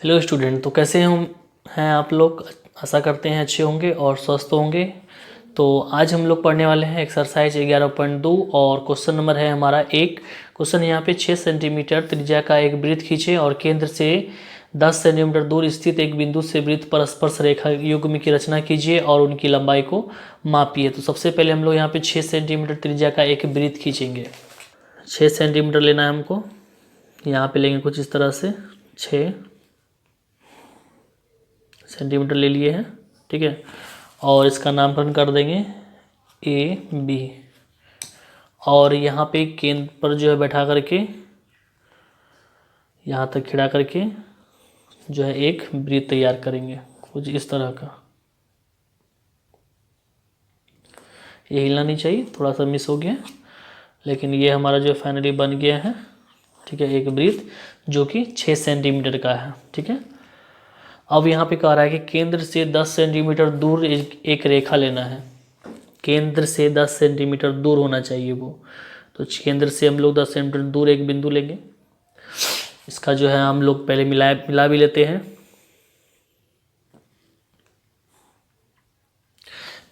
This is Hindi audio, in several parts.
हेलो स्टूडेंट, तो कैसे हैं आप लोग। आशा करते हैं अच्छे होंगे और स्वस्थ होंगे। तो आज हम लोग पढ़ने वाले हैं एक्सरसाइज 11.2 और क्वेश्चन नंबर है हमारा 1। क्वेश्चन यहाँ पे 6 सेंटीमीटर त्रिज्या का एक वृत्त खींचे और केंद्र से 10 सेंटीमीटर दूर स्थित एक बिंदु से वृत्त पर स्पर्श रेखा युग्म की रचना कीजिए और उनकी लंबाई को मापिए। तो सबसे पहले हम लोग यहाँ पे 6 सेंटीमीटर त्रिज्या का एक वृत्त खींचेंगे। 6 सेंटीमीटर लेना है हमको। यहाँ पे लेंगे कुछ इस तरह से 6 सेंटीमीटर ले लिए हैं, ठीक है। और इसका नामकरण कर देंगे ए बी। और यहाँ पे केंद्र पर जो है बैठा करके यहाँ तक खिड़ा करके जो है एक वृत्त तैयार करेंगे कुछ इस तरह का। ये हिलना नहीं चाहिए, थोड़ा सा मिस हो गया, लेकिन ये हमारा जो फाइनली बन गया है, ठीक है। एक वृत्त जो कि 6 सेंटीमीटर का है, ठीक है। अब यहाँ पे कह रहा है कि केंद्र से 10 सेंटीमीटर दूर एक रेखा लेना है। केंद्र से 10 सेंटीमीटर दूर होना चाहिए वो। तो केंद्र से हम लोग 10 सेंटीमीटर दूर एक बिंदु लेंगे। इसका जो है हम लोग पहले मिला भी लेते हैं।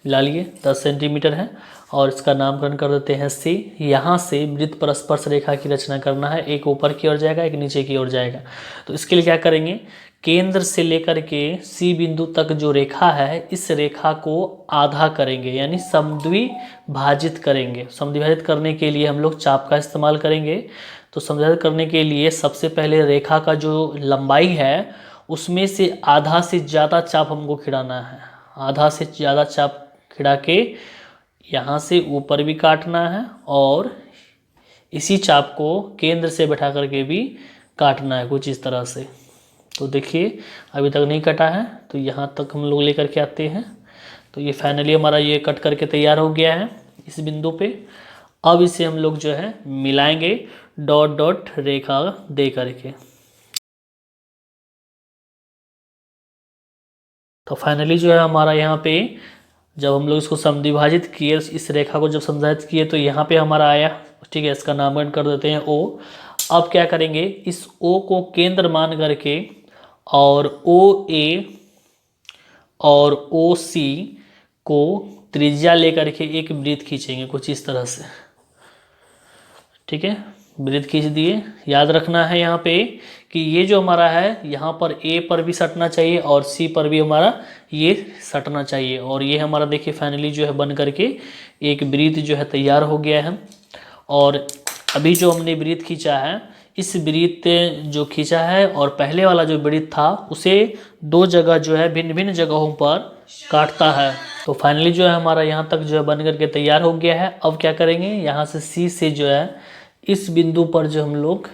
मिला लिए 10 सेंटीमीटर है और इसका नामकरण कर देते हैं सी। यहाँ से वृत्त पर स्पर्श रेखा की रचना करना है। एक ऊपर की ओर जाएगा, एक नीचे की ओर जाएगा। तो इसके लिए क्या करेंगे, केंद्र से लेकर के सी बिंदु तक जो रेखा है, इस रेखा को आधा करेंगे, यानी समद्विभाजित करेंगे। समद्विभाजित करने के लिए हम लोग चाप का इस्तेमाल करेंगे। तो समद्विभाजित करने के लिए सबसे पहले रेखा का जो लंबाई है, उसमें से आधा से ज़्यादा चाप हमको खिड़ाना है। आधा से ज़्यादा चाप खिड़ा के यहाँ से ऊपर भी काटना है और इसी चाप को केंद्र से बैठा करके भी काटना है कुछ इस तरह से। तो देखिए अभी तक नहीं कटा है, तो यहाँ तक हम लोग लेकर के आते हैं। तो ये फाइनली हमारा ये कट करके तैयार हो गया है इस बिंदु पे। अब इसे हम लोग जो है मिलाएंगे डॉट डॉट रेखा दे करके। तो फाइनली जो है हमारा यहाँ पे जब हम लोग इसको समद्विभाजित किए, इस रेखा को जब समद्विभाजित किए, तो यहाँ पे हमारा आया, ठीक है। इसका नामकरण कर देते हैं ओ। अब क्या करेंगे, इस ओ को केंद्र मान करके और ओ ए और ओ सी को त्रिज्या लेकर के एक वृत्त खींचेंगे कुछ इस तरह से, ठीक है। वृत्त खींच दिए। याद रखना है यहाँ पे कि ये जो हमारा है, यहाँ पर ए पर भी सटना चाहिए और सी पर भी हमारा ये सटना चाहिए। और ये हमारा देखिए फाइनली जो है बन करके एक वृत्त जो है तैयार हो गया है। और अभी जो हमने वृत्त खींचा है, इस वृत्त जो खींचा है और पहले वाला जो वृत्त था, उसे दो जगह जो है भिन्न भिन्न जगहों पर काटता है। तो फाइनली जो है हमारा यहाँ तक जो है बन करके तैयार हो गया है। अब क्या करेंगे, यहाँ से सी से जो है इस बिंदु पर जो हम लोग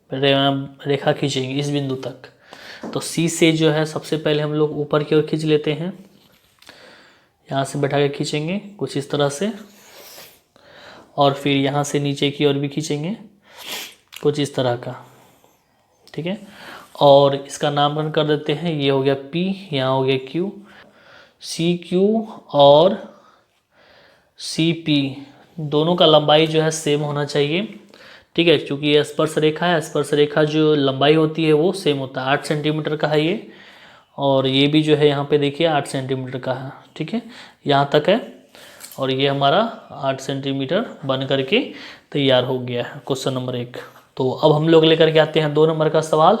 रेखा खींचेंगे इस बिंदु तक। तो सी से जो है सबसे पहले हम लोग ऊपर की ओर खींच लेते हैं। यहाँ से बैठा के खींचेंगे कुछ इस तरह से, और फिर यहाँ से नीचे की ओर भी खींचेंगे कुछ इस तरह का, ठीक है। और इसका नामकरण कर देते हैं, ये हो गया P, यहाँ हो गया Q। CQ और CP दोनों का लंबाई जो है सेम होना चाहिए, ठीक है। क्योंकि ये स्पर्श रेखा है, स्पर्श रेखा जो लंबाई होती है वो सेम होता है। 8 सेंटीमीटर का है ये, और ये भी जो है यहाँ पे देखिए 8 सेंटीमीटर का है, ठीक है। यहाँ तक है और ये हमारा 8 सेंटीमीटर बन करके तैयार हो गया है क्वेश्चन नंबर 1। तो अब हम लोग लेकर के आते हैं 2 नंबर का सवाल।